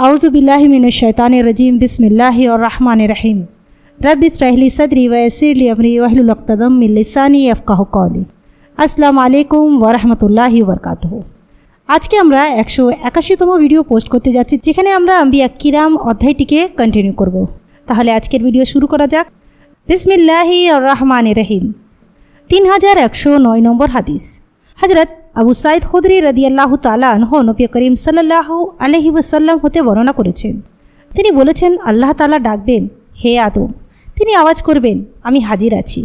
আউযুবিল্লাহি মিনাশ শাইতানির রাজিম বিসমিল্লাহির রহমানির রহিম রব্বি ইশরাহ লি সাদরি ওয়া ইয়াসসির লি আমরি ওয়াহলুল উকতাদাম মিন লিসানি ইয়াফকাহু কওলি। আসসালামু আলাইকুম ওয়া রাহমাতুল্লাহি ওয়া বারাকাতুহু। আজকে আমরা 181তম ভিডিও পোস্ট করতে যাচ্ছি, যেখানে আমরা আম্বিয়া কিরাম অধ্যায়টিকে কন্টিনিউ করব। তাহলে আজকের ভিডিও শুরু করা যাক। বিসমিল্লাহির রহমানির রহিম। 3109 নম্বর হাদিস। হযরত আবু সাঈদ খুদরি রাদিয়াল্লাহু তাআলা আনহু নবী করিম সাল্লাল্লাহু আলাইহি ওয়াসাল্লাম হতে বর্ণনা করেছেন। তিনি বলেছেন, আল্লাহ তাআলা ডাকবেন, হে আদম। তিনি আওয়াজ করবেন, আমি হাজির আছি,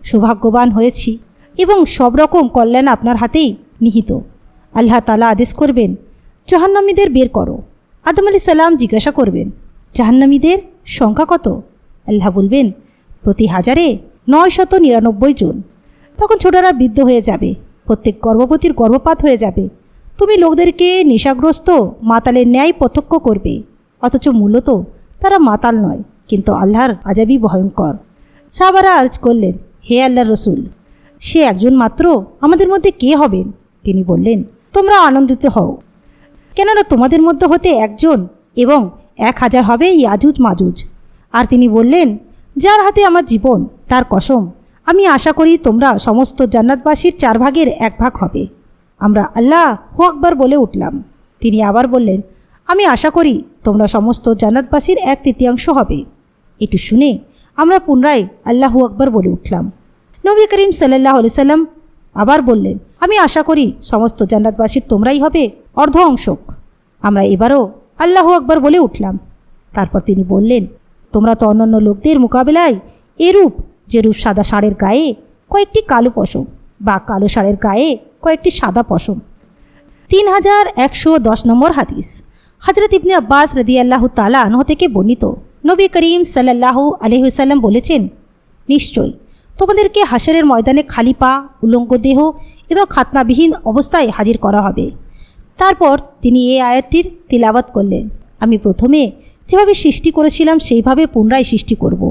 সৌভাগ্যবান হয়েছি এবং সব রকম কল্যাণ আপনার হাতেই নিহিত। আল্লাহ তাআলা আদেশ করবেন, জাহান্নামীদের বের করো। আদম আলাইহিস সালাম জিজ্ঞাসা করবেন, জাহান্নামীদের সংখ্যা কত? আল্লাহ বলবেন, প্রতি হাজারে 999 জন। তখন ছোটরা বৃদ্ধ হয়ে যাবে, প্রত্যেক গর্ভবতীর গর্ভপাত হয়ে যাবে। তুমি লোকদেরকে নেশাগ্রস্ত মাতালের ন্যায় প্রত্যক্ষ করবে, অথচ মূলত তারা মাতাল নয়, কিন্তু আল্লাহর আযাবই ভয়ঙ্কর। সাহাবারা আরজ করলেন, হে আল্লাহর রসুল, সে একজন মাত্র, আমাদের মধ্যে কে হবেন? তিনি বললেন, তোমরা আনন্দিত হও, কেননা তোমাদের মধ্যে হতে একজন এবং 1000 হবে ইয়াজুজ মাজুজ। আর তিনি বললেন, যার হাতে আমার জীবন, তার কসম, আমি আশা করি তোমরা সমস্ত জান্নাতবাসীর 4 ভাগের 1 ভাগ হবে। আমরা আল্লাহু আকবার বলে উঠলাম। তিনি আবার বললেন, আমি আশা করি তোমরা সমস্ত জান্নাতবাসীর 1/3 হবে। এটি শুনে আমরা পুনরায় আল্লাহু আকবার বলে উঠলাম। নবী করিম সাল্লাল্লাহু আলাইহি সাল্লাম আবার বললেন, আমি আশা করি সমস্ত জান্নাতবাসীর তোমরাই হবে অর্ধ অংশক। আমরা এবারও আল্লাহু আকবার বলে উঠলাম। তারপর তিনি বললেন, তোমরা তো অন্যান্য লোকদের মোকাবেলায় এরূপ, যেরূপ সাদা ষাঁড়ের গায়ে কয়েকটি কালো পশম বা কালো ষাঁড়ের গায়ে কয়েকটি সাদা পশম। 3110 নম্বর হাদিস। হযরত ইবনে আব্বাস রাদিয়াল্লাহু তাআলা আনহু থেকে বর্ণিত, নবী করিম সাল্লাল্লাহু আলাইহি ওয়াসাল্লাম বলেছেন, নিশ্চয় তোমাদেরকে হাশরের ময়দানে খালি পা, উলঙ্গ দেহ এবং খাতনাবিহীন অবস্থায় হাজির করা হবে। তারপর তিনি এই আয়াতটির তিলাওয়াত করলেন, আমি প্রথমে যেভাবে সৃষ্টি করেছিলাম সেইভাবে পুনরায় সৃষ্টি করব।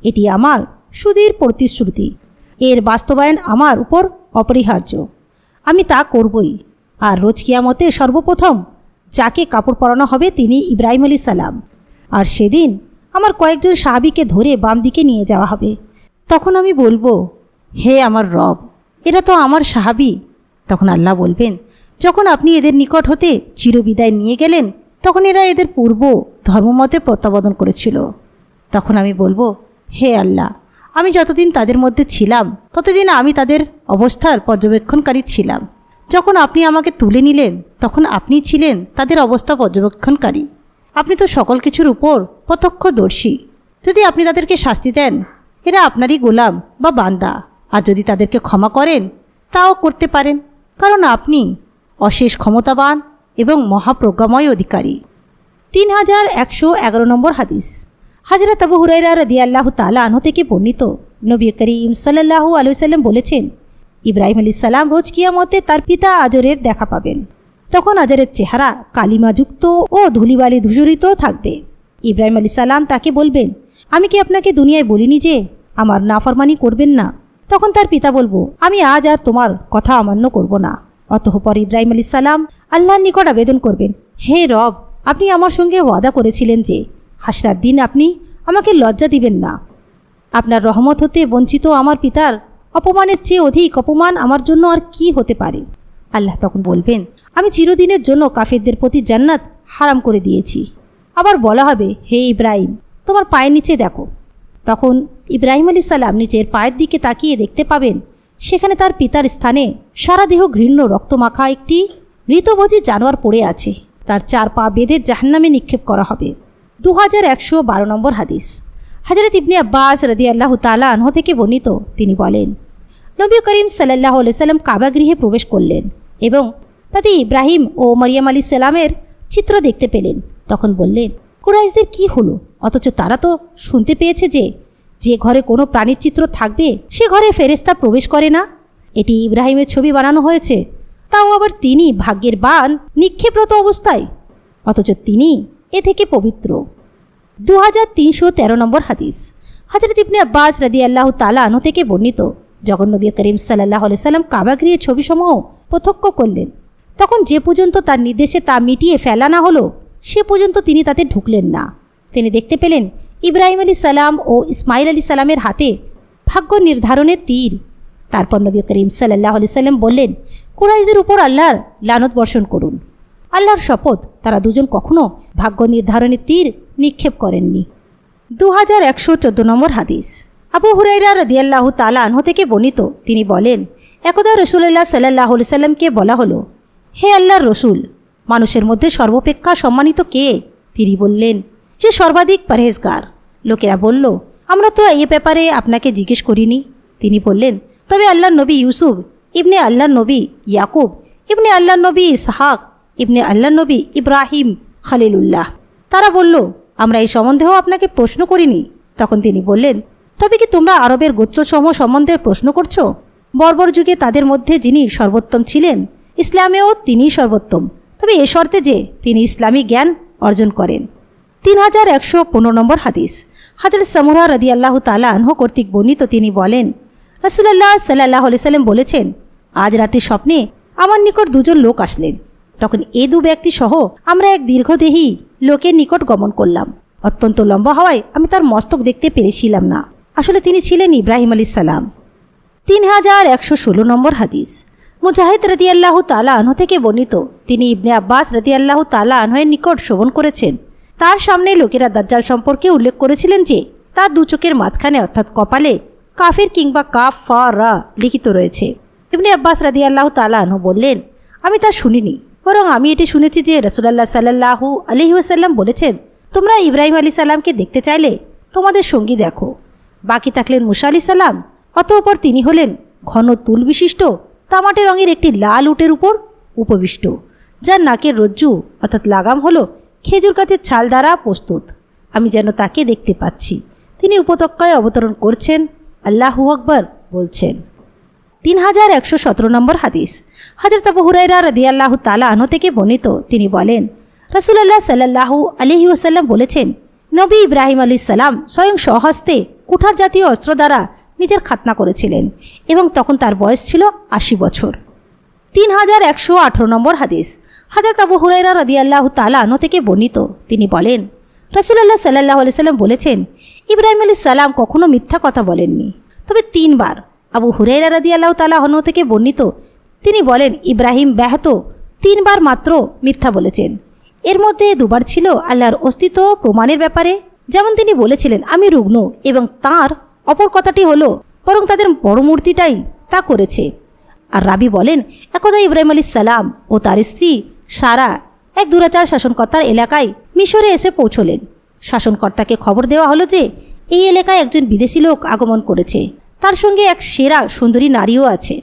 এটি আমার সুদীর প্রতিশ্রুতি, এর বাস্তবায়ন আমার উপর অপরিহার্য, আমি তা করবই। আর রোজ কিয়ামতে সর্বপ্রথম যাকে কাপড় পরানো হবে তিনি ইব্রাহিম আলাইহিস সালাম। আর সেদিন আমার কয়েকজন সাহাবীকে ধরে বাম দিকে নিয়ে যাওয়া হবে। তখন আমি বলবো, হে আমার রব, এরা তো আমার সাহাবী। তখন আল্লাহ বলবেন, যখন আপনি এদের নিকট হতে চিরবিদায় নিয়ে গেলেন, তখন এরা এদের পূর্ব ধর্মমতে প্রত্যাবর্তন করেছিল। তখন আমি বলবো, হে আল্লাহ, আমি যতদিন তাদের মধ্যে ছিলাম ততদিন আমি তাদের অবস্থার পর্যবেক্ষণকারী ছিলাম। যখন আপনি আমাকে তুলে নিলেন, তখন আপনি ছিলেন তাদের অবস্থা পর্যবেক্ষণকারী। আপনি তো সকল কিছুর উপর প্রত্যক্ষদর্শী। যদি আপনি তাদেরকে শাস্তি দেন, এরা আপনারই গোলাম বা বান্দা, আর যদি তাদেরকে ক্ষমা করেন, তাও করতে পারেন, কারণ আপনি অশেষ ক্ষমতাবান এবং মহাপ্রজ্ঞাময় অধিকারী। 3111 নম্বর হাদিস। হযরত আবু হুরায়রা রাদিয়াল্লাহু তাআলা আনহু থেকে বর্ণিত, নবী করিম সাল্লাল্লাহু আলাইহি ওয়াসাল্লাম বলেছেন, ইব্রাহিম আলাইহিস সালাম রোজ কিয়ামতে তার পিতা আজরের দেখা পাবেন। তখন আজরের চেহারা কালিমাযুক্ত ও ধুলিবালি ধূসরিত থাকবে। ইব্রাহিম আলাইহিস সালাম তাকে বলবেন, আমি কি আপনাকে দুনিয়ায় বলিনি যে আমার নাফরমানি করবেন না? তখন তার পিতা বলবো, আমি আজ আর তোমার কথা অমান্য করব না। অতঃপর ইব্রাহিম আলাইহিস সালাম আল্লাহর নিকট আবেদন করবেন, হে রব, আপনি আমার সঙ্গে ওয়াদা করেছিলেন যে হাসরার দিন আপনি আমাকে লজ্জা দিবেন না। আপনার রহমত হতে বঞ্চিত আমার পিতার অপমানের চেয়ে অধিক অপমান আমার জন্য আর কি হতে পারে? আল্লাহ তখন বলবেন, আমি চিরদিনের জন্য কাফেরদের প্রতি জান্নাত হারাম করে দিয়েছি। আবার বলা হবে, হে ইব্রাহিম, তোমার পায়ের নিচে দেখো। তখন ইব্রাহিম আলাইহিস সালাম নিজের পায়ের দিকে তাকিয়ে দেখতে পাবেন, সেখানে তার পিতার স্থানে সারা দেহ ঘৃণ্য রক্তমাখা একটি মৃতভোজী জানোয়ার পড়ে আছে। তার 4 পা বেঁধে জাহান্নামে নিক্ষেপ করা হবে। 2112 নম্বর হাদিস। হযরত ইবনে আব্বাস রাদিয়াল্লাহু তাআলা আনহু থেকে বর্ণিত, তিনি বলেন, নবী করিম সাল্লাল্লাহু আলাইহি সাল্লাম কাবা গৃহে প্রবেশ করলেন এবং তাতে ইব্রাহিম ও মারিয়াম আলাইহিস সালামের চিত্র দেখতে পেলেন। তখন বললেন, কুরাইশদের কি হলো? অথচ তারা তো শুনতে পেয়েছে যে যে ঘরে কোনো প্রাণীর চিত্র থাকবে সে ঘরে ফেরেশতা প্রবেশ করে না। এটি ইব্রাহিমের ছবি বানানো হয়েছে, তাও আবার তিনি ভাগ্যের বান নিক্ষেপরত অবস্থায়, অথচ তিনি এ থেকে পবিত্র। 2313 নম্বর হাদিস। হযরত ইবনে আব্বাস রাদিয়াল্লাহু তাআলা আনহু থেকে বর্ণিত, যখন নবী করিম সাল্লাল্লাহু আলাইহি সাল্লাম কাবা গৃহের ছবিসমূহ প্রত্যক্ষ করলেন, তখন যে পর্যন্ত তার নির্দেশে তা মিটিয়ে ফেলা না হলো, সে পর্যন্ত তিনি তাতে ঢুকলেন না। তিনি দেখতে পেলেন ইব্রাহিম আলী সালাম ও ইসমাইল আলী সালামের হাতে ভাগ্য নির্ধারণের তীর। তারপর নবী করিম সাল্লাল্লাহু আলাইহি সাল্লাম বললেন, কুরাইশদের উপর আল্লাহর লানত বর্ষণ করুন। আল্লাহর শপথ, তারা দুজন কখনো ভাগ্য নির্ধারণের তীর নিক্ষেপ করেননি। 2114 নম্বর হাদিস। আবু হুরায়রা রাদিয়াল্লাহু তাআলা আনহু থেকে বর্ণিত, তিনি বলেন, একদা রাসূলুল্লাহ সাল্লাল্লাহু আলাইহি সাল্লামকে বলা হলো, হে আল্লাহর রসুল, মানুষের মধ্যে সর্বাপেক্ষা সম্মানিত কে? তিনি বললেন, যে সর্বাধিক পরহেজগার। লোকেরা বলল, আমরা তো এই ব্যাপারে আপনাকে জিজ্ঞেস করিনি। তিনি বললেন, তবে আল্লাহর নবী ইউসুফ ইবনে আল্লাহর নবী ইয়াকুব ইবনে আল্লাহর নবী ইসহাক ইবনে আল্লাহর নবী ইব্রাহিম খলিলুল্লাহ। তারা বলল, আমরা এই সম্বন্ধেও আপনাকে প্রশ্ন করিনি। তখন তিনি বললেন, তবে কি তোমরা আরবের গোত্রসমূহ সম্বন্ধে প্রশ্ন করছো? বর্বর যুগে তাদের মধ্যে যিনি সর্বোত্তম ছিলেন, ইসলামেও তিনিই সর্বোত্তম, তবে এ শর্তে যে তিনি ইসলামী জ্ঞান অর্জন করেন। 3115 নম্বর হাদিস। হযরত সামুরা রাদিয়াল্লাহু তাআলা আনহু কর্তৃক বর্ণিত, তিনি বলেন, রাসূলুল্লাহ সাল্লাল্লাহু আলাইহি সাল্লাম বলেছেন, আজ রাতে স্বপ্নে আমার নিকট দুজন লোক আসলেন। তখন এই দু ব্যক্তি সহ আমরা এক দীর্ঘদেহী লোকের নিকট গমন করলাম। অত্যন্ত লম্বা হওয়ায় আমি তার মস্তক দেখতে পেরেছিলাম না। আসলে তিনি ছিলেন ইব্রাহিম আলী সালাম। 3116 নম্বর হাদিস। মুজাহিদ রাদিয়াল্লাহু তাআলা আনহু থেকে বর্ণিত, তিনি ইবনে আব্বাস রাদিয়াল্লাহু তাআলা আনহুর নিকট শ্রবণ করেছেন। তার সামনে লোকেরা দাজ্জাল সম্পর্কে উল্লেখ করেছিলেন যে তার দু চোখের মাঝখানে অর্থাৎ কপালে কাফির কিংবা কাফ ফা রা লিখিত রয়েছে। ইবনে আব্বাস রাদিয়াল্লাহু তাআলা আনহু বললেন, আমি তা শুনিনি, বরং আমি এটি শুনেছি যে রাসূলুল্লাহ সাল্লাল্লাহু আলাইহি ওয়াসাল্লাম বলেছেন, তোমরা ইব্রাহিম আলী সালামকে দেখতে চাইলে তোমাদের সঙ্গী দেখো। বাকি থাকলেন মুসা আলী সালাম। অতঃপর তিনি হলেন ঘন তুল বিশিষ্ট তামাটে রঙের একটি লাল উটের উপর উপবিষ্ট, যার নাকের রজ্জু অর্থাৎ লাগাম হলো খেজুর গাছের ছাল দ্বারা প্রস্তুত। আমি যেন তাকে দেখতে পাচ্ছি। তিনি উপত্যকায় অবতরণ করছেন, আল্লাহু আকবার বলছেন। 3117 নম্বর হাদিস। হযরত আবু হুরায়রা রাদিয়াল্লাহু তাআলা আনহু থেকে বর্ণিত, তিনি বলেন, রাসূলুল্লাহ সাল্লাল্লাহু আলাইহি ওয়াসাল্লাম বলেছেন, নবী ইব্রাহিম আলাইহিস সালাম স্বয়ং স্বহস্তে কুঠার জাতীয় অস্ত্র দ্বারা নিজের খাতনা করেছিলেন এবং তখন তার বয়স ছিল 80 বছর। 3118 নম্বর হাদিস। হযরত আবু হুরায়রা রাদিয়াল্লাহু তাআলা আনহু থেকে বর্ণিত, তিনি বলেন, রাসূলুল্লাহ সাল্লাল্লাহু আলাইহি সাল্লাম বলেছেন, ইব্রাহিম আলাইহিস সালাম কখনো মিথ্যা কথা বলেননি, তবে 3 বার। আবু হুরায়রা রাদিয়াল্লাহু তাআলা আনহু থেকে বর্ণিত, তিনি বলেন, ইব্রাহিম ব্যাহত 3 বার মাত্র মিথ্যা বলেছেন। এর মধ্যে 2 বার ছিল আল্লাহর অস্তিত্ব প্রমাণের ব্যাপারে, যেমন তিনি বলেছিলেন, আমি রুগ্ন, এবং তার অপর কথাটি হলো, বরং তাদের বড় মূর্তিটাই তা করেছে। আর রাবি বলেন, একদা ইব্রাহিম আলাইহিস সালাম ও তার স্ত্রী সারা এক দুরাচার শাসনকর্তার এলাকায় মিশরে এসে পৌঁছলেন। শাসনকর্তাকে খবর দেওয়া হলো যে এই এলাকায় একজন বিদেশি লোক আগমন করেছে, তার সঙ্গে এক সেরা সুন্দরী নারীও আছে।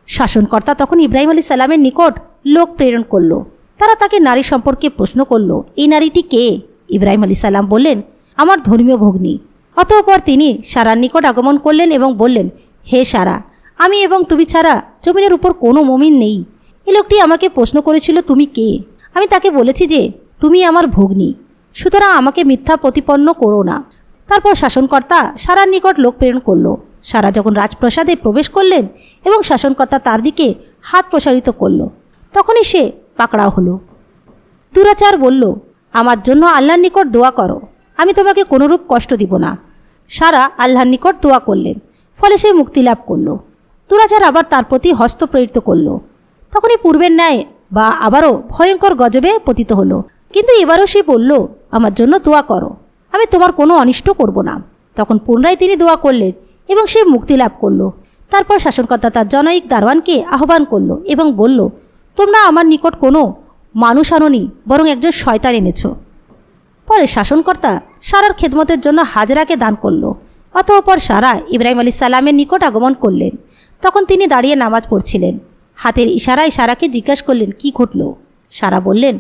শাসনকর্তা তখন ইব্রাহিম আলাইহিস সালামের নিকট লোক প্রেরণ করল। তারা তাকে নারী সম্পর্কে প্রশ্ন করল, এই নারীটি কে? ইব্রাহিম আলাইহিস সালাম বললেন, আমার ধর্মীয় ভগ্নী। অতঃপর তিনি সারার নিকট আগমন করলেন এবং বললেন, হে সারা, আমি এবং তুমি ছাড়া জমিনের উপর কোনো মুমিন নেই। এই লোকটি আমাকে প্রশ্ন করেছিল, তুমি কে? আমি তাকে বলেছি যে তুমি আমার ভগ্নী, সুতরাং আমাকে মিথ্যা প্রতিপন্ন করো না। তারপর শাসনকর্তা সারার নিকট লোক প্রেরণ করল। সারা যখন রাজপ্রাসাদে প্রবেশ করলেন এবং শাসনকর্তা তার দিকে হাত প্রসারিত করল, তখনই সে পাকড়াও হলো। দুরাচার বলল, আমার জন্য আল্লাহর নিকট দোয়া করো, আমি তোমাকে কোনোরূপ কষ্ট দিব না। সারা আল্লাহর নিকট দোয়া করলেন, ফলে সে মুক্তি লাভ করল। দুরাচার আবার তার প্রতি হস্ত প্রেরিত করল। তখনই পূর্বের ন্যায় বা আবারও ভয়ঙ্কর গজবে পতিত হলো, কিন্তু এবারও সে বলল, আমার জন্য দোয়া করো, আমি তোমার কোনো অনিষ্ট করব না। তখন পুনরায় তিনি দোয়া করলেন এবং সে মুক্তি লাভ করল। তারপর শাসনকর্তা তার জনৈক দারোয়ানকে আহ্বান করল এবং বলল, তোমরা আমার নিকট কোনো মানুষ আনোনি, বরং একজন শয়তান এনেছ। পরে শাসনকর্তা সারার খেদমতের জন্য হাজরাকে দান করল। অতঃপর সারা ইব্রাহিম আলাইহিস সালামের নিকট আগমন করলেন। তখন তিনি দাঁড়িয়ে নামাজ পড়ছিলেন। হাতের ইশারায় সারাকে জিজ্ঞাসা করলেন, কি ঘটল? সারা বললেন,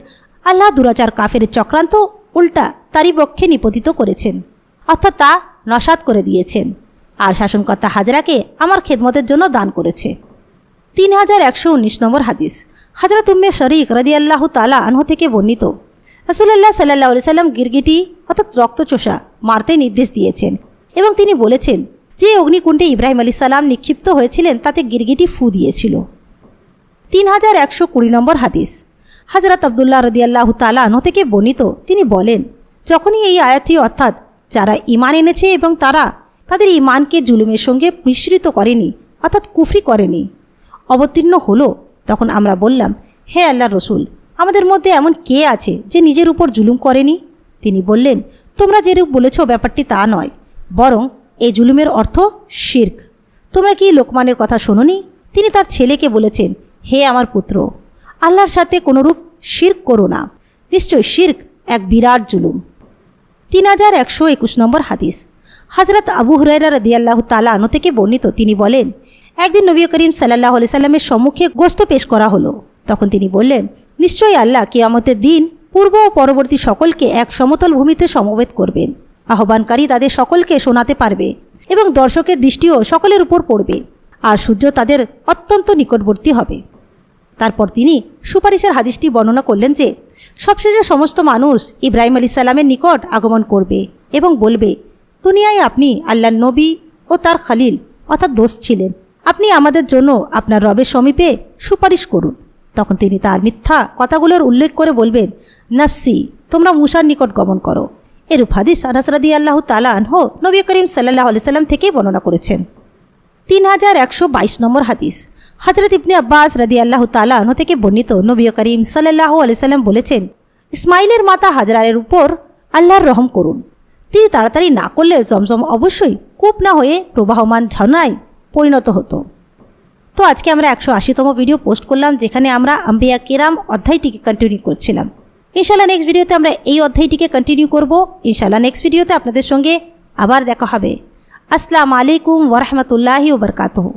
আল্লাহ দুরাচার কাফের চক্রান্ত উল্টা তারই পক্ষে নিপতিত করেছেন, অর্থাৎ তা নসাত করে দিয়েছেন, আর শাসনকর্তা হাজরাকে আমার খেদমতের জন্য দান করেছে। 3119 নম্বর হাদিস। হযরত উম্মে শরীক রাদিয়াল্লাহু তাআলা আনহু থেকে বর্ণিত, রাসূলুল্লাহ সাল্লাল্লাহু আলাইহি সাল্লাম গিরগিটি অর্থাৎ রক্তচোষা মারতে নির্দেশ দিয়েছেন এবং তিনি বলেছেন, যে অগ্নিকুণ্ডে ইব্রাহিম আলাইহিস সালাম নিক্ষিপ্ত হয়েছিলেন তাতে গিরগিটি ফু দিয়েছিল। 3120 নম্বর হাদিস। হযরত আব্দুল্লাহ রাদিয়াল্লাহু তাআলা আনহু থেকে বর্ণিত, তিনি বলেন, যখনই এই আয়াতটি অর্থাৎ যারা ঈমান এনেছে এবং তারা তাদের ঈমানকে জুলুমের সঙ্গে মিশ্রিত করেনি অর্থাৎ কুফরি করেনি অবতীর্ণ হলো, তখন আমরা বললাম, হে আল্লাহর রসুল, আমাদের মধ্যে এমন কে আছে যে নিজের উপর জুলুম করেনি? তিনি বললেন, তোমরা যেরূপ বলেছ ব্যাপারটি তা নয়, বরং এই জুলুমের অর্থ শিরক। তোমরা কি লোকমানের কথা শোনোনি? তিনি তার ছেলেকে বলেছেন, হে আমার পুত্র, আল্লাহর সাথে কোনোরূপ শিরক করো না, নিশ্চয় শিরক এক বিরাট জুলুম। 3121 নম্বর হাদিস। হযরত আবু হুরায়রা রাদিয়াল্লাহু তাআলা আনহু থেকে বর্ণিত, তিনি বলেন, একদিন নবী করিম সাল্লাল্লাহু আলাইহি সাল্লামের সম্মুখে গোশত পেশ করা হলো। তখন তিনি বললেন, নিশ্চয়ই আল্লাহ কিয়ামতের দিন পূর্ব ও পরবর্তী সকলকে এক সমতল ভূমিতে সমবেত করবেন। আহ্বানকারী তাদের সকলকে শোনাতে পারবে এবং দর্শকের দৃষ্টিও সকলের উপর পড়বে, আর সূর্য তাদের অত্যন্ত নিকটবর্তী হবে। তারপর তিনি সুপারিশের হাদিসটি বর্ণনা করলেন যে সবশেষে সমস্ত মানুষ ইব্রাহিম আলাইহিস সালামের নিকট আগমন করবে এবং বলবে, দুনিয়ায় আপনি আল্লাহর নবী ও তার খলিল অর্থাৎ দোস্ত ছিলেন, আপনি আমাদের জন্য আপনার রবের সমীপে সুপারিশ করুন। তখন তিনি তার মিথ্যা কথাগুলোর উল্লেখ করে বলবেন, নফসি, তোমরা মূসার নিকট গমন করো। এরূপ হাদিস আনাস রাদিয়াল্লাহু তাআলা আনহু নবী করিম সাল্লাল্লাহু আলাইহি সাল্লাম থেকেই বর্ণনা করেছেন। 3122 নম্বর হাদিস। হযরত ইবনে আব্বাস রাদিয়াল্লাহু তাআলা আনহু থেকে বর্ণিত, নবী করিম সাল্লাল্লাহু আলাইহি সাল্লাম বলেছেন, ইসমাইলের মাতা হাজরারের উপর আল্লাহর রহম করুন। তিনি তাড়াতাড়ি না করলে জমজম অবশ্যই কূপ না হয়ে প্রবাহমান ঝর্ণায় পরিণত হতো। তো আজকে আমরা 180তম ভিডিও পোস্ট করলাম, যেখানে আমরা আম্বিয়া কিরাম অধ্যায়টিকে কন্টিনিউ করছিলাম। ইনশাআল্লাহ নেক্সট ভিডিওতে আমরা এই অধ্যায়টিকে কন্টিনিউ করব। ইনশাআল্লাহ নেক্সট ভিডিওতে আপনাদের সঙ্গে আবার দেখা হবে। আসসালামু আলাইকুম ওয়া রাহমাতুল্লাহি ওয়া বারাকাতুহু।